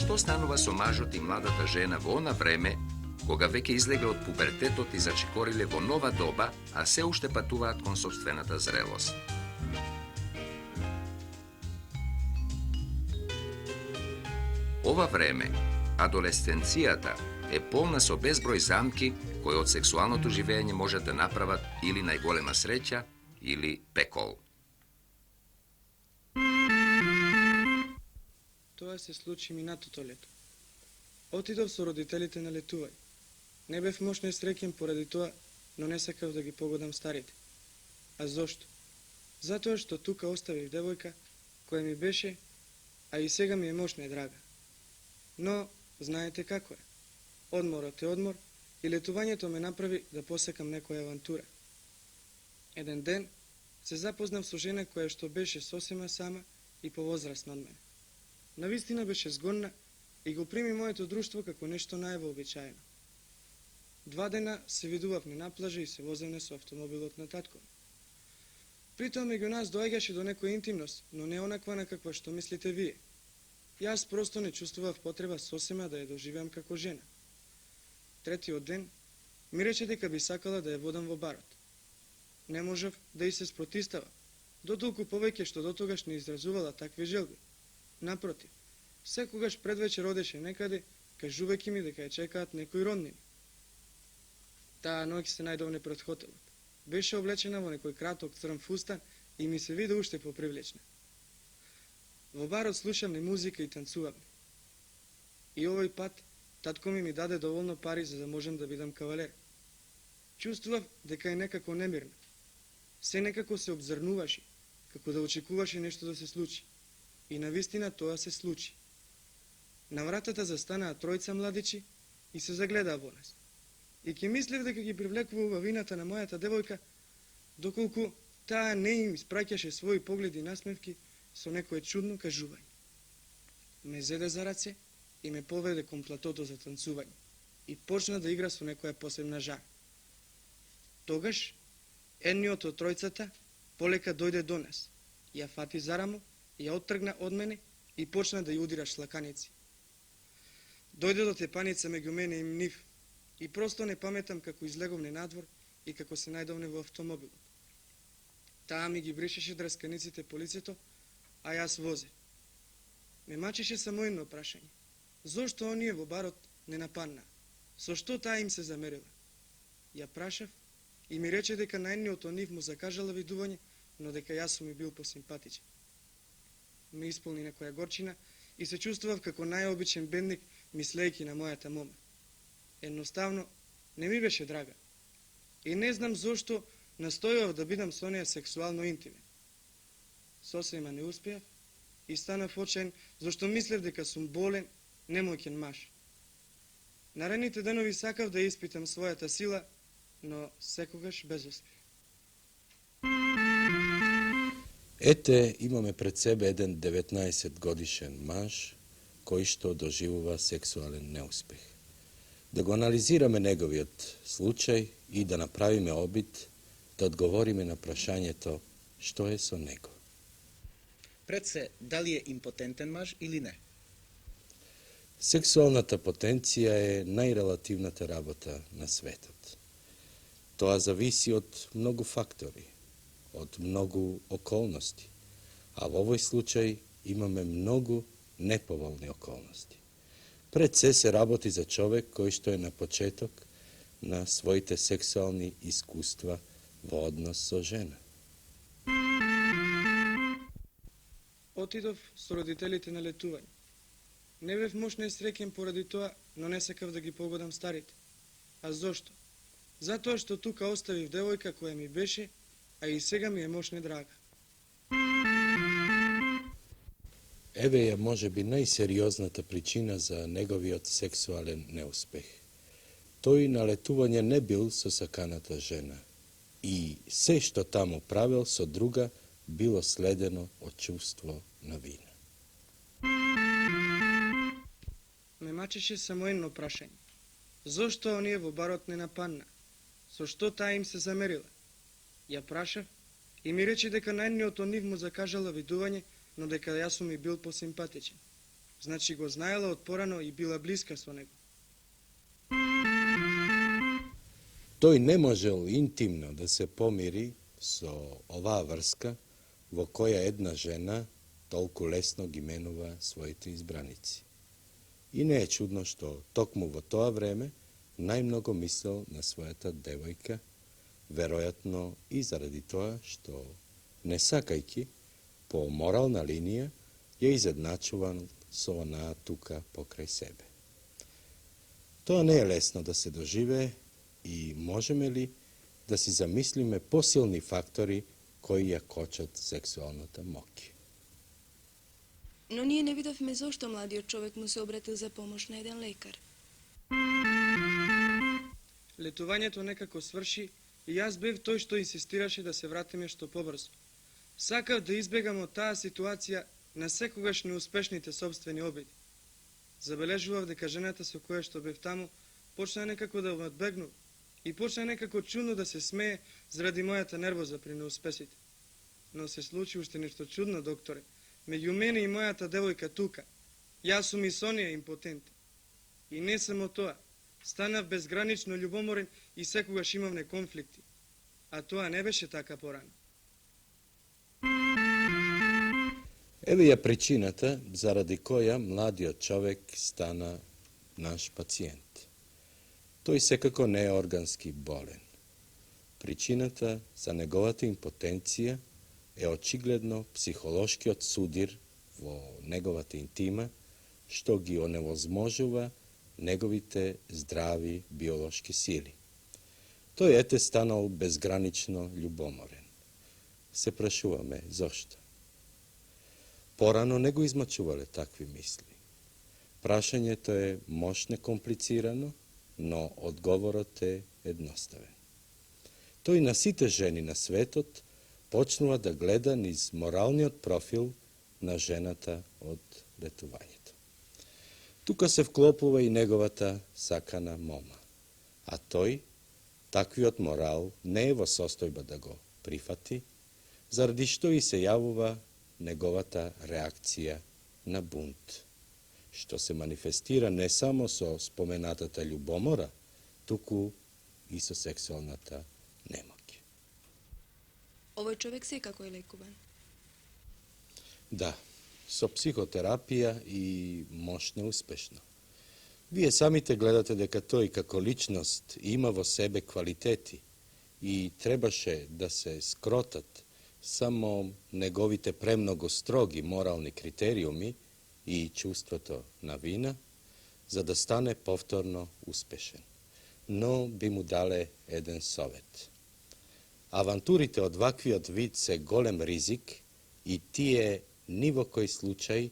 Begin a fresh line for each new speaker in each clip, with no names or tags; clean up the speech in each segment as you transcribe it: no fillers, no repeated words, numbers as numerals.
Што станува со мажот и младата жена во она време, кога веќе излегле од пубертетот и зачекориле во нова доба, а се уште патуваат кон сопствената зрелост? Ова време, адолесценцијата, е полна со безброј замки кои од сексуалното живење можат да направат или најголема среќа, или пекол.
Тоа се случи минатото лето. Отидов со родителите на летување. Не бев мощно среќен поради тоа, но не сакав да ги погодам старите. А зошто? Затоа што тука оставив девојка која ми беше, а и сега ми е мощна и драга. Но, знаете како е. Одморот е одмор и летувањето ме направи да посекам некоја авантура. Еден ден се запознав со жена која што беше сосема сама и повозрасна од мене. Навистина беше згодна и го прими моето друштво како нешто највообичаено. 2 дена се видувавме на плажа и се возевме со автомобилот на татко. Притоа меѓу нас доаѓаше до некоја интимност, но не онаква на каква што мислите вие. Јас просто не чувствував потреба сосема да ја доживеам како жена. Третиот ден ми рече дека би сакала да ја водам во барот. Не можев да и се спротистава, дотолку повеќе што дотогаш не изразувала такви желби. Напротив, секогаш предвечер одеше некаде, кажувајќи ми дека ја чекаат некои роднини. Таа ноќ се најдовне пред хотелот. Беше облечена во некој краток црн фустан и ми се виде уште попривлечна. Во барот слушавме музика и танцувавме. И овој пат татко ми даде доволно пари за да можам да бидам кавалер. Чувствував дека е некако немирна. Се некако се обзрнуваше, како да очекуваше нешто да се случи. И навистина тоа се случи. На вратата застанаа тројца младичи и се загледаа во нас. И ки мислев дека ги привлекува убавината на мојата девојка, доколку таа не им испраќаше своји погледи и насмевки со некое чудно кажување. Ме зеде за раце и ме поведе кон платото за танцување и почна да игра со некоја посебна жар. Тогаш, едниот од тројцата полека дојде до нас, ја фати за рамо, ја оттргна од мене и почна да ја удира шлаканици. Дојде до тепаница меѓу мене и нив и просто не паметам како излеговне надвор и како се најдовне во автомобилот. Таа ми ги брешеше драсканиците по лицето, а јас возе. Ме мачеше само едно прашање. Зошто оние во барот не нападна? Со што таа им се замерила? Ја прашав и ми рече дека најдниот од нив му закажала видување, но дека јас сум ми бил посимпатичен. Ме исполни некоја горчина и се чувствував како најобичен бедник, мислејќи на мојата мома. Едноставно, не ми беше драга. И не знам зошто настојував да бидам со неја сексуално интимен. Сосема не успеав и станав очаен, зашто мислев дека сум болен, немојкен маж. Наредните денови сакав да испитам својата сила, но секогаш без успех.
Ете, имаме пред себе еден 19 годишен маж кој што доживува сексуален неуспех. Да го анализираме неговиот случај и да направиме обид да одговориме на прашањето што е со него.
Пред се, дали е импотентен маж или не?
Сексуалната потенција е најрелативната работа на светот. Тоа зависи од многу фактори, од многу околности, а во овој случај имаме многу неповолни околности. Пред се работи за човек кој што е на почеток на своите сексуални искуства во однос со жена.
Отидов со родителите на летување. Не бев мощно среќен поради тоа, но не сакав да ги погодам старите. А зошто? Затоа што тука оставив девојка која ми беше, а и сега ми е мощна драга.
Еве ја може би најсериозната причина за неговиот сексуален неуспех. Тој на летување не бил со саканата жена и се што таму правил со друга било следено од чувство на вина.
Ме мачеше само едно прашање. Зошто оние во барот не нападна? Со што таа им се замерила? Ја прашав и ми рече дека најдниот од нив му закажала видување, но дека јас сум ми бил посимпатичен. Значи го знаела од порано и била блиска со него.
Тој не можел интимно да се помири со оваа врска во која една жена толку лесно ги менува своите избраници. И не е чудно што токму во тоа време најмногу мислел на својата девојка, веројатно и заради тоа што, не сакајки, по морална линија ја изедначуван со онаа тука покрај себе. Тоа не е лесно да се доживее и можеме ли да си замислиме посилни фактори кои ја кочат сексуалната моќ?
Но ние не видовме зошто младиот човек му се обратил за помош на еден лекар.
Летувањето некако сврши и јас бев тој што инсистираше да се вратиме што побрзо. Сакав да избегам од таа ситуација на секогаш неуспешните собствени обиди. Забележував дека жената со која што бев таму почна некако да ме одбегнува и почна некако чудно да се смее заради мојата нервоза при неуспесите. Но се случи уште нешто чудно, докторе. Меѓу мене и мојата девојка тука, јас сум и со неја импотентен. И не само тоа, станав безгранично љубоморен и секогаш имавме конфликти. А тоа не беше така порано.
Еве ја причината заради која младиот човек стана наш пациент. Тој секако не е органски болен. Причината за неговата импотенција е очигледно психолошкиот судир во неговата интима, што ги оневозможува неговите здрави биолошки сили. Тој ете станал безгранично љубоморен. Се прашуваме зошто. Порано не го измачувале такви мисли. Прашањето е мошне комплицирано, но одговорот е едноставен. Тој на сите жени на светот почнува да гледа низ моралниот профил на жената од летувањето. Тука се вклопува и неговата сакана мома, а тој, таквиот морал, не е во состојба да го прифати, заради што и се јавува неговата реакција на бунт, што се манифестира не само со споменатата љубомора, туку и со сексуалната немоќ.
Овој човек секако е лекуван.
Да, со психотерапија и мошне успешно. Вие самите гледате дека тој како личност има во себе квалитети и требаше да се скротат само неговите премногу строги морални критериуми и чувството на вина, за да стане повторно успешен. Но би му дале еден совет. Авантурите од ваквиот вид се голем ризик и тие ни во кој случај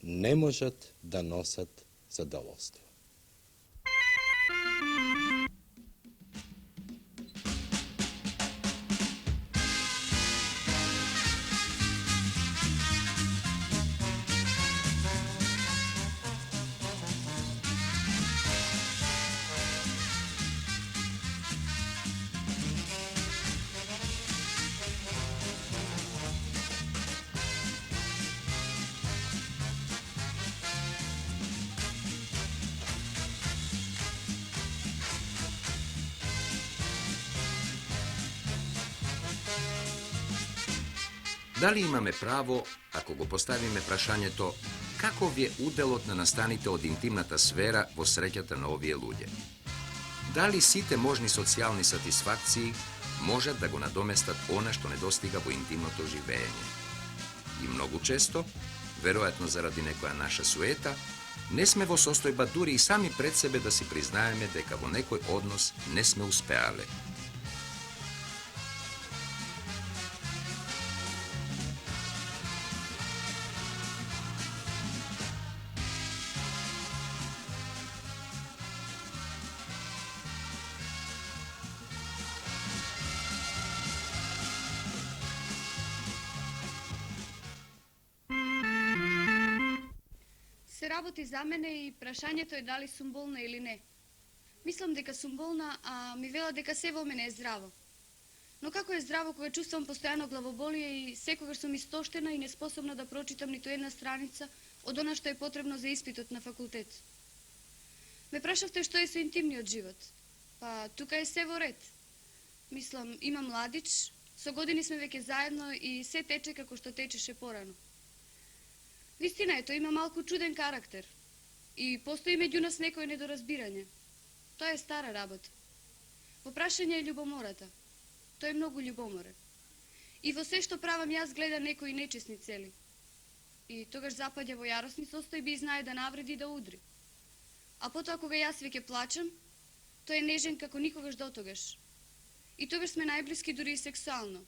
не можат да носат задоволство.
Дали имаме право, ако го поставиме прашањето, каков е уделот на настаните од интимната сфера во среќата на овие луѓе? Дали сите можни социјални сатисфакции можат да го надоместат она што недостига во интимното живење? И многу често, веројатно заради некоја наша суета, не сме во состојба дури и сами пред себе да си признаеме дека во некој однос не сме успеале.
Се работи за мене и прашањето е дали сум болна или не. Мислам дека сум болна, а ми велат дека се во мене е здраво. Но како е здраво кога чувствам постојано главоболие и секогаш сум истоштена и неспособна да прочитам ниту една страница од она што е потребно за испитот на факултет. Ме прашавте што е со интимниот живот. Па, тука е се во ред. Мислам, има младич, со години сме веќе заедно и се тече како што течеше порано. Вистина е, тој има малку чуден карактер. И постои меѓу нас некој недоразбирање. Тоа е стара работа. Во прашање е љубомората. Тој е многу љубоморен. И во се што правам јас гледа некои нечесни цели. И тогаш запаѓа во јаросни состојби и знае да навреди и да удри. А потоа кога јас веќе плачам, тој е нежен како никогаш дотогаш. И тогаш сме најблиски дури и сексуално.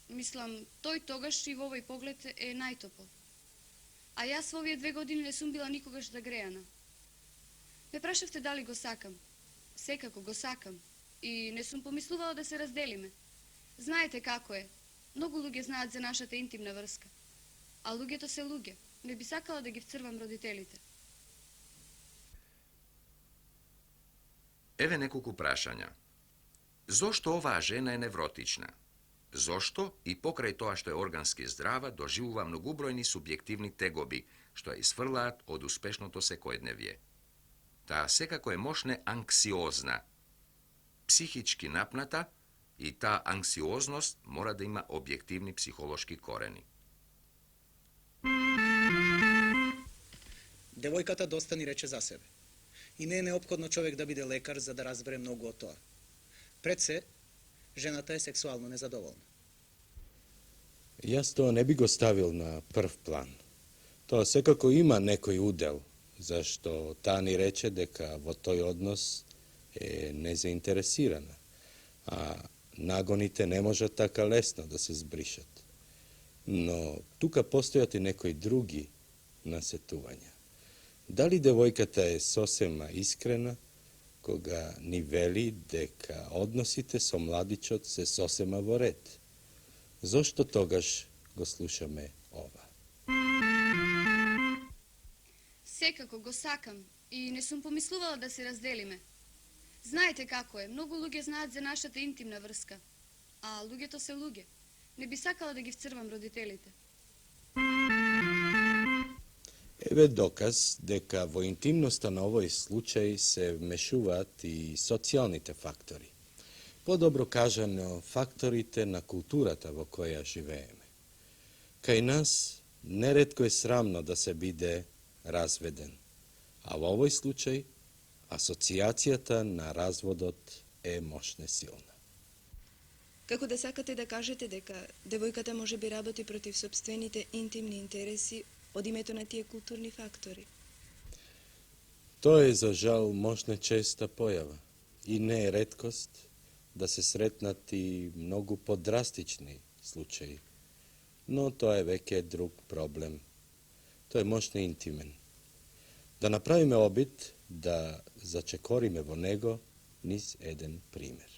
Мислам, тој тогаш и во овој поглед е најтопол. А јас во овие 2 години не сум била никогаш загрејана. Ме прашавте дали го сакам. Секако го сакам. И не сум помислувала да се разделиме. Знаете како е. Многу луѓе знаат за нашата интимна врска. А луѓето се луѓе. Не би сакала да ги вцрвам родителите.
Еве неколку прашања. Зошто оваа жена е невротична? Зошто и покрај тоа што е органски здрава доживува многубројни субјективни тегоби, што ја изфрлаат од успешното секојдневје? Таа секако е мошне анксиозна, психички напната и таа анксиозност мора да има објективни психолошки корени.
Девојката доста ни рече за себе. И не е неопходно човек да биде лекар за да разбере многу од тоа. Пред се, жената е сексуално незадоволна.
Јас тоа не би го ставил на прв план. Тоа секако има некој удел, зашто таа ни рече дека во тој однос е незаинтересирана, а нагоните не можат така лесно да се збришат. Но тука постојат и некои други насетувања. Дали девојката е сосема искрена кога ни вели дека односите со младичот се сосема во ред? Зошто тогаш го слушаме ова?
Секако го сакам и не сум помислувала да се разделиме. Знаете како е, многу луѓе знаат за нашата интимна врска, а луѓето се луѓе. Не би сакала да ги вцрвам родителите.
Еве доказ дека во интимноста на овој случај се вмешуваат и социјалните фактори. Подобро кажано, факторите на културата во која живееме. Кај нас неретко е срамно да се биде разведен, а во овој случај асоцијацијата на разводот е мощна силна.
Како да сакате да кажете дека девојката може би работи против собствените интимни интереси од името на тие културни фактори?
Тоа е за жал мощна честа појава и не е реткост да се сретнат и многу подрастични случаи. Но тоа е веќе друг проблем. Тој е мощно интимен. Да направиме обид да зачекориме во него низ еден пример.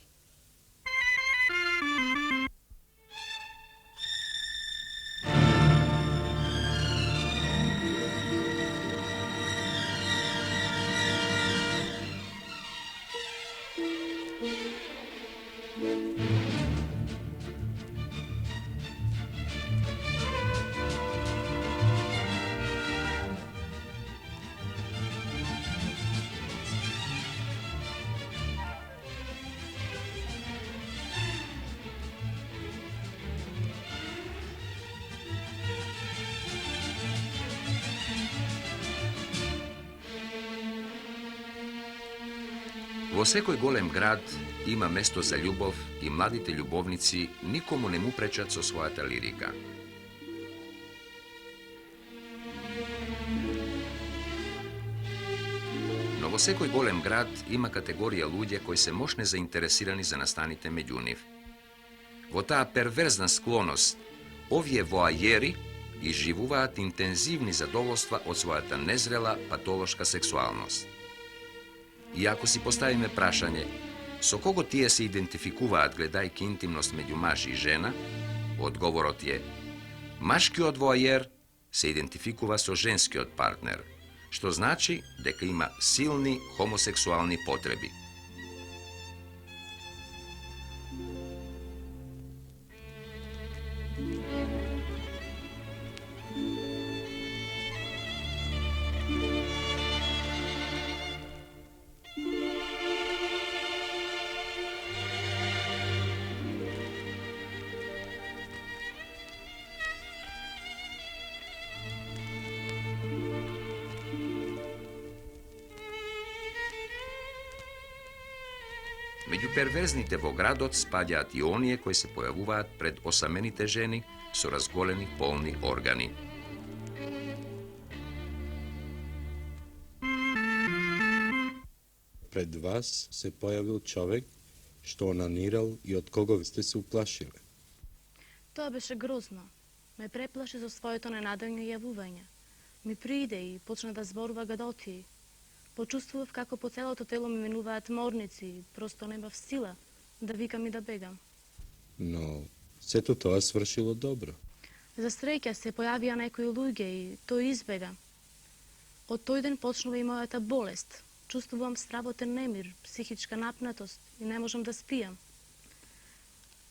Во секој голем град има место за љубов и младите љубовници никому не му пречат со својата лирика. Но во секој голем град има категорија луѓе кои се мощне заинтересирани за настаните меѓу нив. Во таа перверзна склоност, овие воајери изживуваат интензивни задоволства од својата незрела патолошка сексуалност. И ако си поставиме прашање, со кого тие се идентификуваат гледајќи интимност меѓу маж и жена, одговорот е: машкиот воајер се идентификува со женскиот партнер, што значи дека има силни хомосексуални потреби. Меѓу перверзните во градот спаѓаат и оние кои се појавуваат пред осамените жени со разголени полни органи.
Пред вас се појавил човек што онанирал и од кого сте се уплашиле.
Тоа беше грозно. Ме преплаши со своето ненадење јавување. Ми прииде и почна да зборува гадоти. Почувствував како по целото тело ми минуваат морници и просто немав сила да викам и да бегам.
Но сето тоа свршило добро.
За среќа се појавија некои луѓе и тој избега. Од тој ден почнува и мојата болест. Чувствувам стравотен немир, психичка напнатост и не можам да спијам.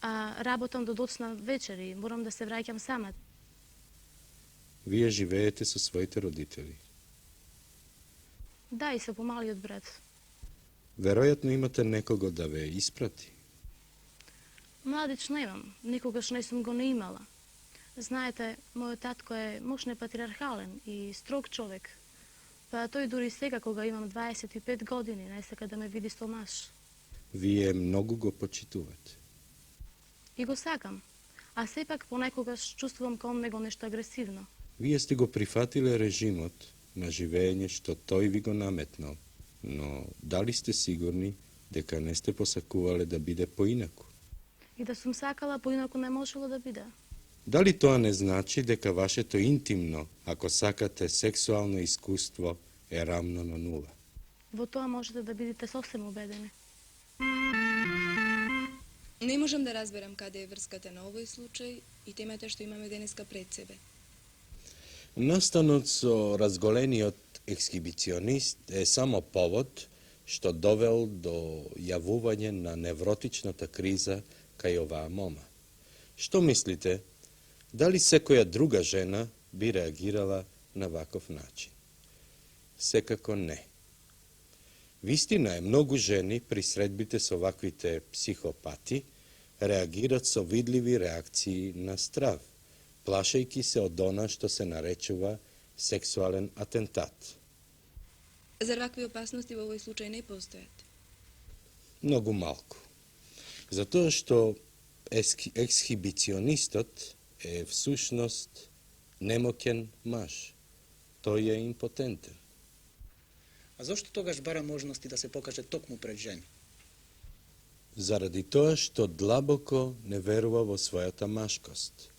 А работам до доцна вечер и морам да се враќам сама.
Вие живеете со своите родители.
Да, и со помалиот брат.
Веројатно имате некого да ве испрати.
Младич немам, никогаш не сум го не имала. Знаете, мојот татко е мощно патриархален и строг човек. Па тој дури сега, кога имам 25 години, не сака да ме види со маж.
Вие многу го почитувате.
И го сакам, а сепак понекогаш чувствувам кон него нешто агресивно.
Вие сте го прифатиле режимот на живење што тој ви го наметнал, но дали сте сигурни дека не сте посакувале да биде поинаку?
И да сум сакала, поинаку не можело да биде.
Дали тоа не значи дека вашето интимно, ако сакате сексуално искуство, е рамно на нула?
Во тоа можете да бидете сосем убедени.
Не можам да разберам каде е врската на овој случај и темата што имаме денеска пред себе.
Настанот со разголениот ексхибиционист е само повод што довел до јавување на невротичната криза кај оваа мома. Што мислите, дали секоја друга жена би реагирала на ваков начин? Секако не. Вистина е, многу жени при средбите со ваквите психопати реагират со видливи реакции на страв, плашејки се од она што се наречува сексуален атентат.
Зар вакви опасности во овој случај не постојат?
Многу малку. Затоа што ексхибиционистот е всушност немоќен маж. Тој е импотентен.
А зошто тогаш бара можности да се покаже токму пред жени?
Заради тоа што длабоко не верува во својата машкост.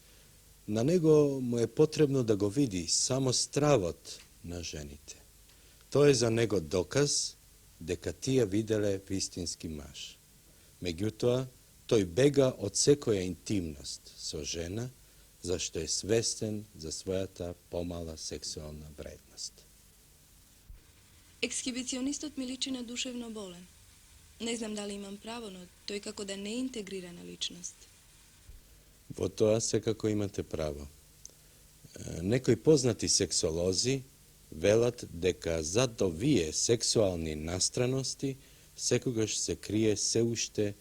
На него му е потребно да го види само стравот на жените. Тоа е за него доказ дека тие виделе вистински маж. Меѓутоа, тој бега од секоја интимност со жена, зашто е свестен за својата помала сексуална вредност.
Ексхибиционистот ми личи на душевно болен. Не знам дали имам право, но тој како да не е интегрирана личност.
Во тоа секако имате право. Некои познати сексолози велат дека зад овие сексуални настраности секогаш се крие се уште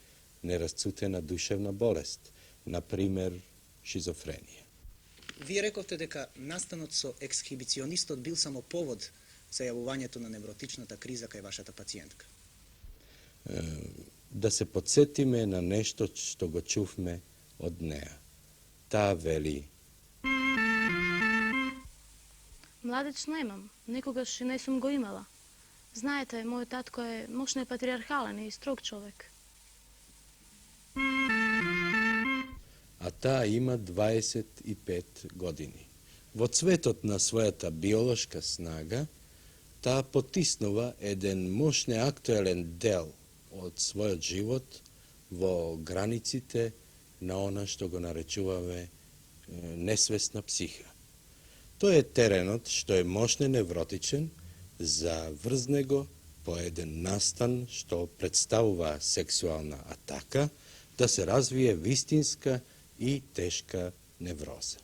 нерасцутена душевна болест, например шизофренија.
Вие рековте дека настанот со ексхибиционистот бил само повод за јавувањето на невротичната криза кај вашата пациентка.
Да се подсетиме на нешто што го чувме од неа. Таа вели:
Младеч немам, никогаш и не сум го имала. Знаете, мојот татко е мощно патриархален и строг човек.
А таа има 25 години. Во цветот на својата биолошка снага, таа потиснува еден мощно актуелен дел од својот живот во границите на она што го наречуваме несвесна психа. Тоа е теренот што е мощно невротичен за врз него по еден настан што представува сексуална атака да се развие вистинска и тешка невроза.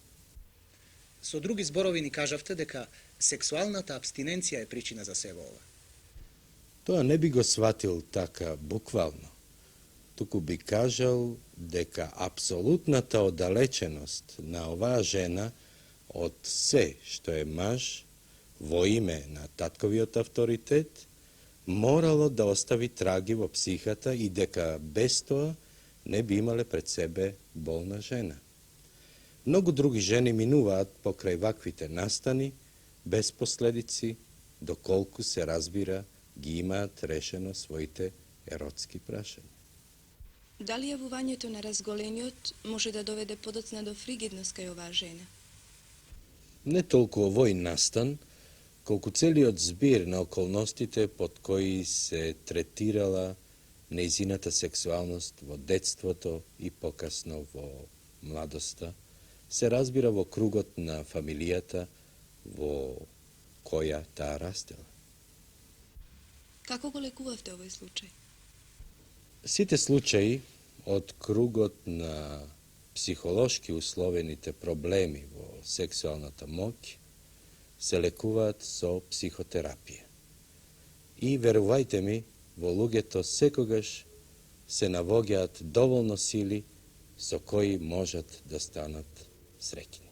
Со други зборови ни кажавте дека сексуалната абстиненција е причина за сево ова.
Тоа не би го сватил така буквално, туку би кажал дека апсолутната оддалеченост на оваа жена од се што е маж во име на татковиот авторитет moralo da ostavi traги во психата и дека без тоа не би имале пред себе болна жена. Многу други жени минуваат покрај ваквите настани без последици, доколку се разбира ги имаат решено своите еротски прашања.
Дали јавувањето на разголениот може да доведе подоцна до фригидност кај оваа жена?
Не толку овој настан, колку целиот збир на околностите под кои се третирала нејзината сексуалност во детството и покасно во младоста, се разбира во кругот на фамилијата во која таа растела.
Како го лекувавте овој случај?
Сите случаи од кругот на психолошки условените проблеми во сексуалната моќ се лекуваат со психотерапија. И верувајте ми, во луѓето секогаш се навоѓаат доволно сили со кои можат да станат среќни.